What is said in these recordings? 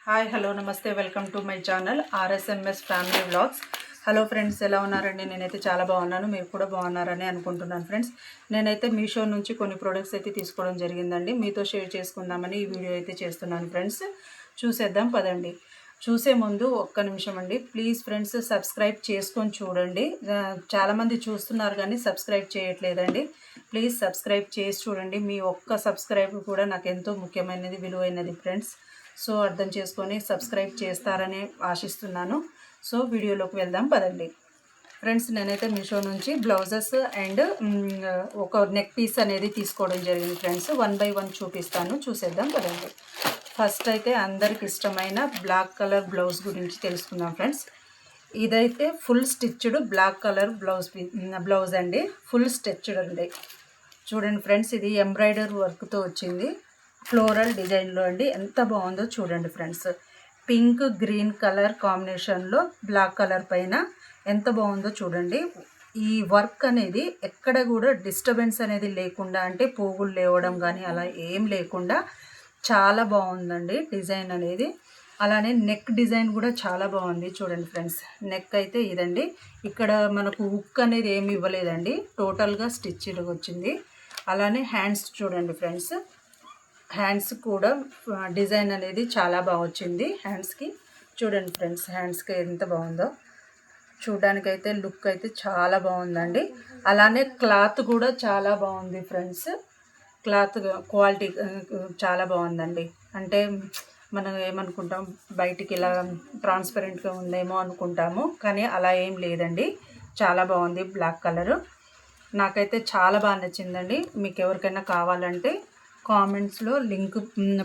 Hi hello నమస్తే welcome to my channel RSMS family vlogs. Hello friends, ఎలా ఉన్నారండి? నేనైతే చాలా బాగున్నాను, మీరు కూడా బాగున్నారని అనుకుంటున్నాను. ఫ్రెండ్స్, నేనైతే మీషో నుంచి కొన్ని ప్రొడక్ట్స్ అయితే తీసుకోవడం జరిగిందండి. మీతో షేర్ చేసుకుందామని ఈ వీడియో అయితే చేస్తున్నాను. ఫ్రెండ్స్, చూసేద్దాం పదండి. చూసే ముందు ఒక్క నిమిషం అండి, ప్లీజ్ ఫ్రెండ్స్ సబ్స్క్రైబ్ చేసుకొని చూడండి. చాలామంది చూస్తున్నారు కానీ సబ్స్క్రైబ్ చేయట్లేదండి. ప్లీజ్ సబ్స్క్రైబ్ చేసి చూడండి. మీ ఒక్క సబ్స్క్రైబ్ కూడా నాకు ఎంతో ముఖ్యమైనది, విలువైనది ఫ్రెండ్స్. సో అర్థం చేసుకొని సబ్స్క్రైబ్ చేస్తారని ఆశిస్తున్నాను. సో వీడియోలోకి వెళ్దాం పదండి. ఫ్రెండ్స్, నేనైతే మీషో నుంచి బ్లౌజెస్ అండ్ ఒక నెక్ పీస్ అనేది తీసుకోవడం జరిగింది. ఫ్రెండ్స్, 1 బై 1 చూపిస్తాను, చూసేద్దాం పదండి. ఫస్ట్ అయితే అందరికి ఇష్టమైన బ్లాక్ కలర్ బ్లౌజ్ గురించి తెలుసుకుందాం. ఫ్రెండ్స్, ఇదైతే full stitched black colour blouse అండి. ఫుల్ స్టిచ్డ్ అండి. చూడండి ఫ్రెండ్స్, ఇది ఎంబ్రాయిడరీ వర్క్తో వచ్చింది, ఫ్లోరల్ డిజైన్లో అండి. ఎంత బాగుందో చూడండి ఫ్రెండ్స్. పింక్ గ్రీన్ కలర్ కాంబినేషన్లో బ్లాక్ కలర్ పైన ఎంత బాగుందో చూడండి. ఈ వర్క్ అనేది ఎక్కడ కూడా డిస్టర్బెన్స్ అనేది లేకుండా, అంటే పోగులు లేవడం కానీ అలా ఏం లేకుండా చాలా బాగుందండి డిజైన్ అనేది. అలానే నెక్ డిజైన్ కూడా చాలా బాగుంది చూడండి ఫ్రెండ్స్. నెక్ అయితే ఇదండి. ఇక్కడ మనకు హుక్ అనేది ఏమి ఇవ్వలేదండి, టోటల్గా స్టిచ్డ్ వచ్చింది. అలానే హ్యాండ్స్ చూడండి ఫ్రెండ్స్, హ్యాండ్స్ కూడా డిజైన్ అనేది చాలా బాగా వచ్చింది. హ్యాండ్స్కి చూడండి ఫ్రెండ్స్, హ్యాండ్స్కి ఎంత బాగుందో చూడడానికైతే లుక్ అయితే చాలా బాగుందండి. అలానే క్లాత్ కూడా చాలా బాగుంది ఫ్రెండ్స్. క్లాత్ క్వాలిటీ చాలా బాగుందండి. అంటే మనం ఏమనుకుంటాం, బయటికి ఇలా ట్రాన్స్పరెంట్గా ఉందేమో అనుకుంటాము, కానీ అలా ఏం లేదండి. చాలా బాగుంది బ్లాక్ కలరు. నాకైతే చాలా బాగా నచ్చిందండి. మీకు ఎవరికైనా కావాలంటే కామెంట్స్లో లింక్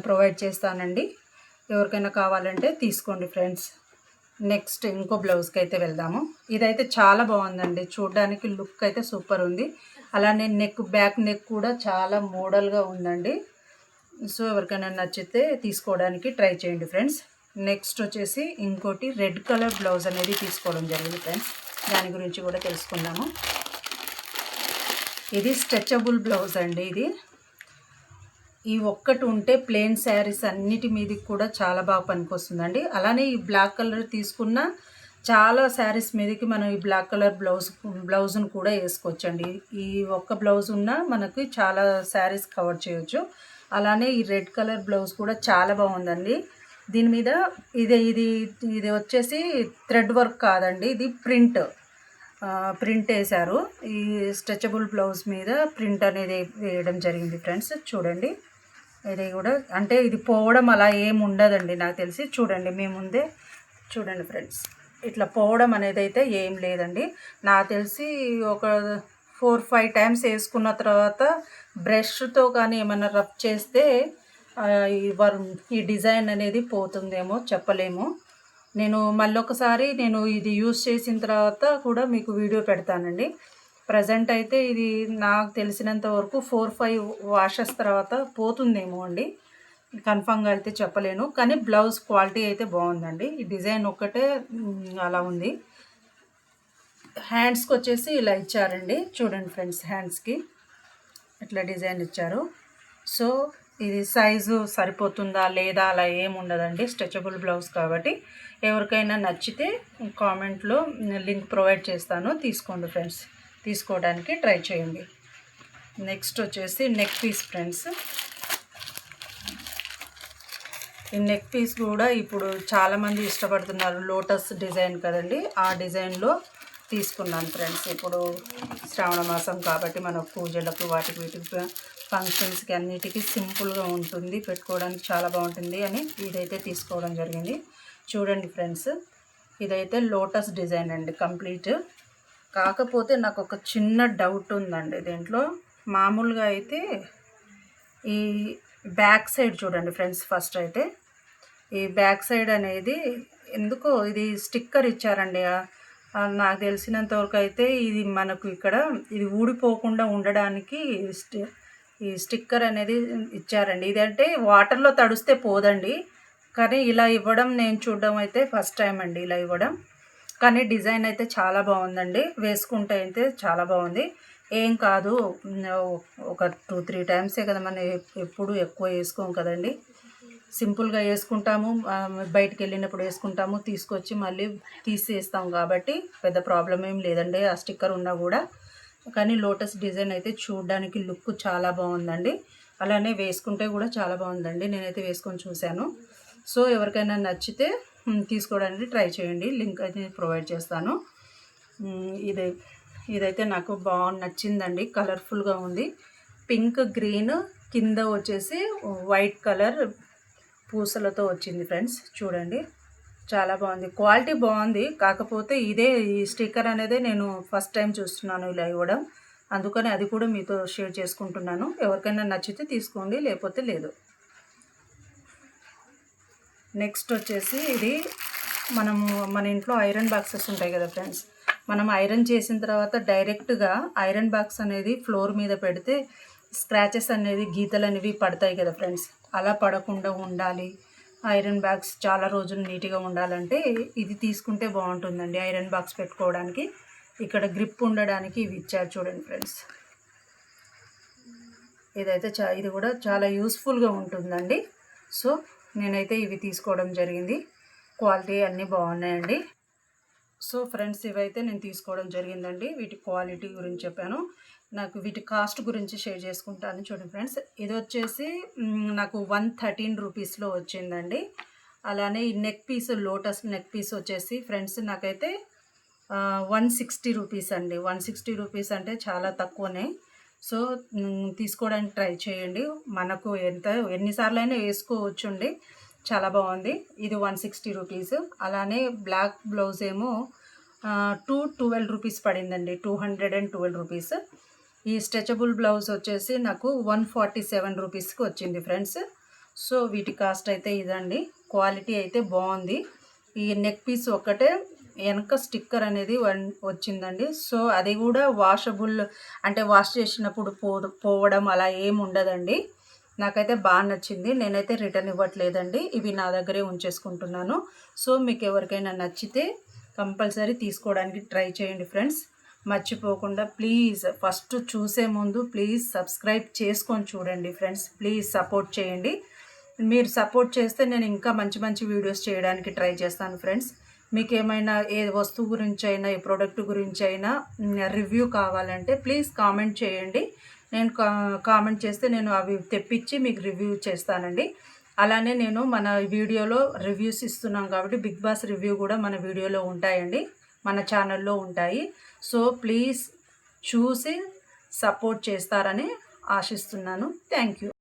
ప్రొవైడ్ చేస్తానండి. ఎవరికైనా కావాలంటే తీసుకోండి ఫ్రెండ్స్. నెక్స్ట్ ఇంకో బ్లౌజ్కి అయితే వెళ్దాము. ఇదైతే చాలా బాగుందండి, చూడడానికి లుక్ అయితే సూపర్ ఉంది. అలానే బ్యాక్ నెక్ కూడా చాలా మోడల్గా ఉందండి. సో ఎవరికైనా నచ్చితే తీసుకోవడానికి ట్రై చేయండి ఫ్రెండ్స్. నెక్స్ట్ వచ్చేసి ఇంకోటి రెడ్ కలర్ బ్లౌజ్ అనేది తీసుకోవడం జరిగింది ఫ్రెండ్స్. దాని గురించి కూడా తెలుసుకుందాము. ఇది స్ట్రెచబుల్ బ్లౌజ్ అండి. ఈ ఒక్కటి ఉంటే ప్లెయిన్ శారీస్ అన్నిటి మీదకి కూడా చాలా బాగా పనికొస్తుందండి. అలానే ఈ బ్లాక్ కలర్ తీసుకున్న చాలా శారీస్ మీదకి మనం ఈ బ్లాక్ కలర్ బ్లౌజ్ను కూడా వేసుకోవచ్చండి. ఈ ఒక్క బ్లౌజ్ ఉన్నా మనకి చాలా శారీస్ కవర్ చేయొచ్చు. అలానే ఈ రెడ్ కలర్ బ్లౌజ్ కూడా చాలా బాగుందండి. దీని మీద ఇది వచ్చేసి థ్రెడ్ వర్క్ కాదండి, ఇది ప్రింట్ వేశారు. ఈ స్ట్రెచబుల్ బ్లౌజ్ మీద ప్రింట్ అనేది వేయడం జరిగింది ఫ్రెండ్స్. చూడండి, ఇది కూడా అంటే ఇది పోవడం అలా ఏమి ఉండదండి నాకు తెలిసి. చూడండి, మీ ముందే చూడండి ఫ్రెండ్స్, ఇట్లా పోవడం అనేది అయితే ఏం లేదండి. నాకు తెలిసి ఒక 4-5 టైమ్స్ వేసుకున్న తర్వాత బ్రష్తో కానీ ఏమైనా రబ్ చేస్తే ఈ డిజైన్ అనేది పోతుందేమో చెప్పలేము. నేను మళ్ళొకసారి ఇది యూస్ చేసిన తర్వాత కూడా మీకు వీడియో పెడతానండి. ప్రజెంట్ అయితే ఇది నాకు తెలిసినంత వరకు 4-5 వాషెస్ తర్వాత పోతుందేమో అండి, కన్ఫామ్గా అయితే చెప్పలేను. కానీ బ్లౌజ్ క్వాలిటీ అయితే బాగుందండి. ఈ డిజైన్ ఒక్కటే అలా ఉంది. హ్యాండ్స్కి వచ్చేసి ఇలా ఇచ్చారండి. చూడండి ఫ్రెండ్స్, హ్యాండ్స్కి ఇట్లా డిజైన్ ఇచ్చారు. సో ఇది సైజు సరిపోతుందా లేదా అలా ఏముండదండి, స్ట్రెచబుల్ బ్లౌజ్ కాబట్టి. ఎవరికైనా నచ్చితే కామెంట్లో లింక్ ప్రొవైడ్ చేస్తాను, తీసుకోండి ఫ్రెండ్స్. తీసుకోవడానికి ట్రై చేయండి. నెక్స్ట్ వచ్చేసి నెక్ పీస్ ఫ్రెండ్స్. ఈ నెక్ పీస్ కూడా ఇప్పుడు చాలామంది ఇష్టపడుతున్నారు. లోటస్ డిజైన్ కదండి, ఆ డిజైన్లో తీసుకున్నాను ఫ్రెండ్స్. ఇప్పుడు శ్రావణ మాసం కాబట్టి మన పూజలకు వీటికి ఫంక్షన్స్కి అన్నిటికీ సింపుల్గా ఉంటుంది, పెట్టుకోవడానికి చాలా బాగుంటుంది అని ఇదైతే తీసుకోవడం జరిగింది. చూడండి ఫ్రెండ్స్, ఇదైతే లోటస్ డిజైన్ అండి కంప్లీట్. కాకపోతే నాకు ఒక చిన్న డౌట్ ఉందండి దీంట్లో. మామూలుగా అయితే ఈ బ్యాక్ సైడ్ చూడండి ఫ్రెండ్స్, ఫస్ట్ అయితే ఈ బ్యాక్ సైడ్ అనేది ఎందుకో ఇది స్టిక్కర్ ఇచ్చారండి. నాకు తెలిసినంతవరకు అయితే ఇది మనకు ఇక్కడ ఇది ఊడిపోకుండా ఉండడానికి ఈ స్టిక్కర్ అనేది ఇచ్చారండి. ఇదంటే వాటర్లో తడిస్తే పోదండి, కానీ ఇలా ఇవ్వడం నేను చూడడం అయితే ఫస్ట్ టైం అండి ఇలా ఇవ్వడం. కానీ డిజైన్ అయితే చాలా బాగుందండి, వేసుకుంటే అయితే చాలా బాగుంది. ఏం కాదు, ఒక 2-3 టైమ్సే కదా, మనం ఎప్పుడు ఎక్కువ వేసుకోం కదండి. సింపుల్గా వేసుకుంటాము, బయటికి వెళ్ళినప్పుడు వేసుకుంటాము, తీసుకొచ్చి మళ్ళీ తీసేస్తాం కాబట్టి పెద్ద ప్రాబ్లం ఏం లేదండి ఆ స్టిక్కర్ ఉన్నా కూడా. కానీ లోటస్ డిజైన్ అయితే చూడడానికి లుక్ చాలా బాగుందండి, అలానే వేసుకుంటే కూడా చాలా బాగుందండి. నేనైతే వేసుకొని చూశాను. సో ఎవరికైనా నచ్చితే తీసుకోవడానికి ట్రై చేయండి, లింక్ అయితే ప్రొవైడ్ చేస్తాను. ఇదైతే నాకు బాగా నచ్చిందండి, కలర్ఫుల్గా ఉంది. పింక్ గ్రీన్ కింద వచ్చేసి వైట్ కలర్ పూసలతో వచ్చింది ఫ్రెండ్స్. చూడండి చాలా బాగుంది, క్వాలిటీ బాగుంది. కాకపోతే ఈ స్టిక్కర్ అనేది నేను ఫస్ట్ టైం చూస్తున్నాను ఇలా ఇవ్వడం, అందుకని అది కూడా మీతో షేర్ చేసుకుంటున్నాను. ఎవరికైనా నచ్చితే తీసుకోండి, లేకపోతే లేదు. నెక్స్ట్ వచ్చేసి ఇది మన ఇంట్లో ఐరన్ బాక్సెస్ ఉంటాయి కదా ఫ్రెండ్స్, మనం ఐరన్ చేసిన తర్వాత డైరెక్ట్గా ఐరన్ బాక్స్ అనేది ఫ్లోర్ మీద పెడితే స్క్రాచెస్ అనేది గీతలు అనేవి పడతాయి కదా ఫ్రెండ్స్. అలా పడకుండా ఉండాలి, ఐరన్ బాక్స్ చాలా రోజులు నీట్గా ఉండాలంటే ఇది తీసుకుంటే బాగుంటుందండి. ఐరన్ బాక్స్ పెట్టుకోవడానికి ఇక్కడ గ్రిప్ ఉండడానికి ఇవి ఇచ్చారు చూడండి ఫ్రెండ్స్. ఇదైతే ఇది కూడా చాలా యూస్ఫుల్గా ఉంటుందండి. సో నేనైతే ఇవి తీసుకోవడం జరిగింది, క్వాలిటీ అన్నీ బాగున్నాయండి. సో ఫ్రెండ్స్ ఇవైతే నేను తీసుకోవడం జరిగిందండి. వీటి క్వాలిటీ గురించి చెప్పాను, నాకు వీటి కాస్ట్ గురించి షేర్ చేసుకుంటాను. చూడండి ఫ్రెండ్స్, ఇది వచ్చేసి నాకు 113 రూపీస్లో వచ్చిందండి. అలానే ఈ neck piece, lotus neck piece వచ్చేసి ఫ్రెండ్స్ నాకైతే 160 రూపీస్ అండి. 160 రూపీస్ అంటే చాలా తక్కువనే. సో తీసుకోవడానికి ట్రై చేయండి, మనకు ఎన్నిసార్లు అయినా వేసుకోవచ్చండి, చాలా బాగుంది. ఇది 160 రూపీస్. అలానే బ్లాక్ బ్లౌజ్ ఏమో 212 రూపీస్ పడిందండి, 212 రూపీస్. ఈ స్ట్రెచబుల్ బ్లౌజ్ వచ్చేసి నాకు 147 రూపీస్కి వచ్చింది ఫ్రెండ్స్. సో వీటి కాస్ట్ అయితే ఇదండి, క్వాలిటీ అయితే బాగుంది. ఈ నెక్ పీస్ ఒక్కటే వెనక స్టిక్కర్ అనేది వచ్చిందండి. సో అది కూడా వాషబుల్, అంటే వాష్ చేసినప్పుడు పోవడం అలా ఏమి ఉండదండి. నాకైతే బాగా నచ్చింది, నేనైతే రిటర్న్ ఇవ్వట్లేదండి, ఇవి నా దగ్గరే ఉంచేసుకుంటున్నాను. సో మీకు ఎవరికైనా నచ్చితే కంపల్సరీ తీసుకోవడానికి ట్రై చేయండి ఫ్రెండ్స్. మర్చిపోకుండా ప్లీజ్ ఫస్ట్ చూసే ముందు ప్లీజ్ సబ్స్క్రైబ్ చేసుకొని చూడండి ఫ్రెండ్స్. ప్లీజ్ సపోర్ట్ చేయండి, మీరు సపోర్ట్ చేస్తే నేను ఇంకా మంచి మంచి వీడియోస్ చేయడానికి ట్రై చేస్తాను ఫ్రెండ్స్. మీకు ఏమైనా ఏ వస్తువు గురించి అయినా, ఏ ప్రోడక్ట్ గురించి అయినా రివ్యూ కావాలంటే ప్లీజ్ కామెంట్ చేయండి. నేను కామెంట్ చేస్తే నేను అవి తెప్పించి మీకు రివ్యూ చేస్తానండి. అలానే నేను మన వీడియోలో రివ్యూస్ ఇస్తున్నాం కాబట్టి బిగ్ బాస్ రివ్యూ కూడా మన వీడియోలో ఉంటాయండి, మన ఛానల్లో ఉంటాయి. సో ప్లీజ్ చూసి సపోర్ట్ చేస్తారని ఆశిస్తున్నాను. Thank you.